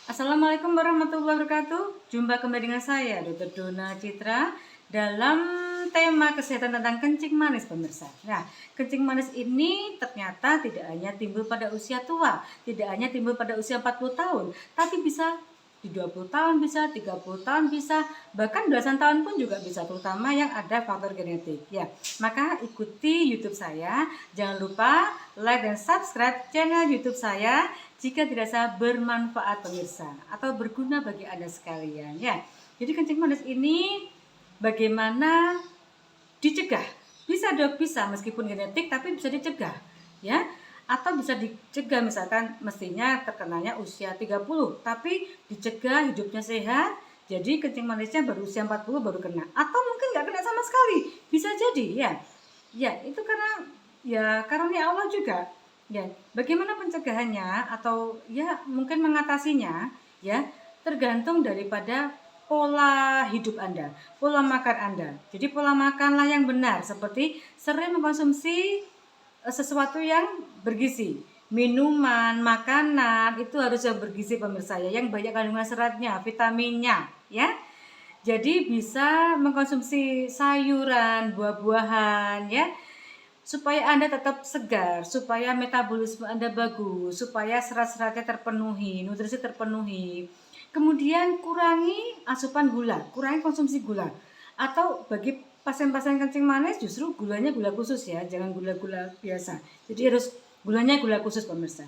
Assalamualaikum warahmatullahi wabarakatuh. Jumpa kembali dengan saya, Dr. Dona Citra, dalam tema kesehatan tentang kencing manis, pemirsa. Nah, kencing manis ini ternyata tidak hanya timbul pada usia tua, tidak hanya timbul pada usia 40 tahun, tapi bisa di 20 tahun bisa, 30 tahun bisa, bahkan belasan tahun pun juga bisa, terutama yang ada faktor genetik. Ya, maka ikuti YouTube saya. Jangan lupa like dan subscribe channel YouTube saya jika dirasa bermanfaat, pemirsa, atau berguna bagi Anda sekalian. Ya, jadi kencing manis ini bagaimana dicegah? Bisa dok, bisa, meskipun genetik tapi bisa dicegah, ya. Atau bisa dicegah, misalkan mestinya terkenanya usia 30, tapi dicegah, hidupnya sehat, jadi kencing manisnya baru usia 40 baru kena. Atau mungkin nggak kena sama sekali, bisa jadi, ya. Ya, itu karena ya karunia Allah juga. Ya, bagaimana pencegahannya atau ya mungkin mengatasinya, ya, tergantung daripada pola hidup Anda, pola makan Anda. Jadi pola makanlah yang benar, seperti sering mengkonsumsi sesuatu yang bergizi. Minuman, makanan itu harus yang bergizi, pemirsa, ya, yang banyak kandungan seratnya, vitaminnya, ya. Jadi bisa mengkonsumsi sayuran, buah-buahan, ya, supaya Anda tetap segar, supaya metabolisme Anda bagus, supaya serat-seratnya terpenuhi, nutrisi terpenuhi. Kemudian kurangi asupan gula, kurangi konsumsi gula. Atau bagi pasien-pasien kencing manis justru gulanya gula khusus, ya, jangan gula-gula biasa. Jadi harus gulanya gula khusus, pemirsa.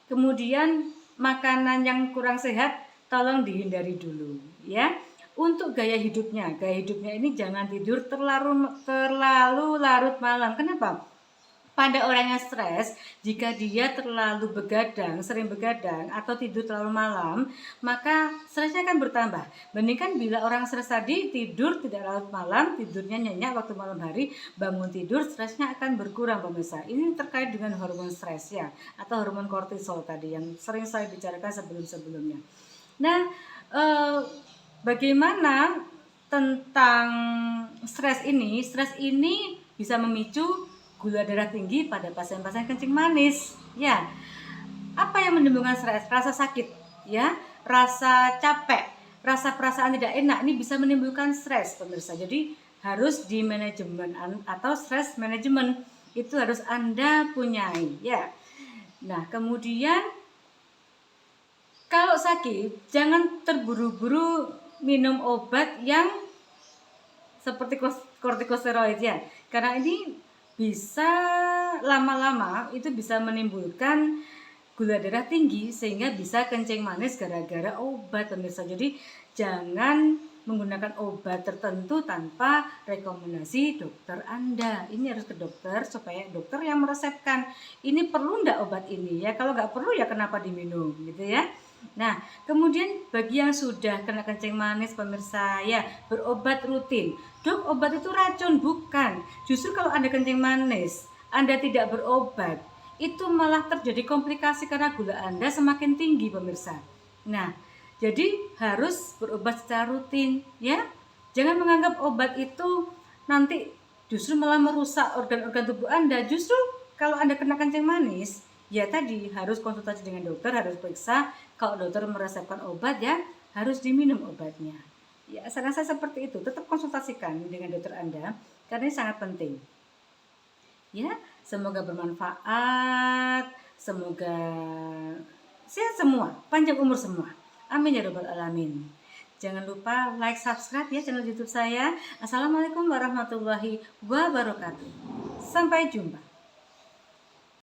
Kemudian makanan yang kurang sehat tolong dihindari dulu, ya. Untuk gaya hidupnya ini jangan tidur terlalu larut malam. Kenapa? Pada orang yang stres, jika dia terlalu begadang, sering begadang atau tidur terlalu malam, maka stresnya akan bertambah. Bandingkan bila orang stres tadi tidur tidak larut malam, tidurnya nyenyak waktu malam hari, bangun tidur stresnya akan berkurang, pemirsa. Ini terkait dengan hormon stres, ya, atau hormon kortisol tadi yang sering saya bicarakan sebelum-sebelumnya. Nah, bagaimana tentang stres ini? Stres ini bisa memicu gula darah tinggi pada pasien-pasien kencing manis. Ya, apa yang menimbulkan stres? Rasa sakit, ya, rasa capek, rasa perasaan tidak enak. Ini bisa menimbulkan stres, pemirsa. Jadi harus di manajemen atau stres manajemen itu harus Anda punyai, ya. Nah, kemudian kalau sakit jangan terburu-buru minum obat yang seperti kortikosteroid, ya, karena ini bisa lama-lama itu bisa menimbulkan gula darah tinggi sehingga bisa kencing manis gara-gara obat, pemirsa. Jadi jangan menggunakan obat tertentu tanpa rekomendasi dokter Anda. Ini harus ke dokter supaya dokter yang meresepkan. Ini perlu enggak obat ini, ya. Kalau nggak perlu ya kenapa diminum, gitu, ya. Nah, kemudian bagi yang sudah kena kencing manis, pemirsa, ya, berobat rutin. Dok, obat itu racun? Bukan. Justru kalau Anda kencing manis, Anda tidak berobat, itu malah terjadi komplikasi karena gula Anda semakin tinggi, pemirsa. Nah, jadi harus berobat secara rutin, ya. Jangan menganggap obat itu nanti justru malah merusak organ-organ tubuh Anda. Justru kalau Anda kena kencing manis, ya tadi harus konsultasi dengan dokter, harus periksa. Kalau dokter meresepkan obat, ya harus diminum obatnya. Ya, saran saya seperti itu. Tetap konsultasikan dengan dokter Anda karena ini sangat penting. Ya, semoga bermanfaat, semoga sehat semua, panjang umur semua. Amin ya rabbal alamin. Jangan lupa like, subscribe, ya, channel YouTube saya. Assalamualaikum warahmatullahi wabarakatuh. Sampai jumpa.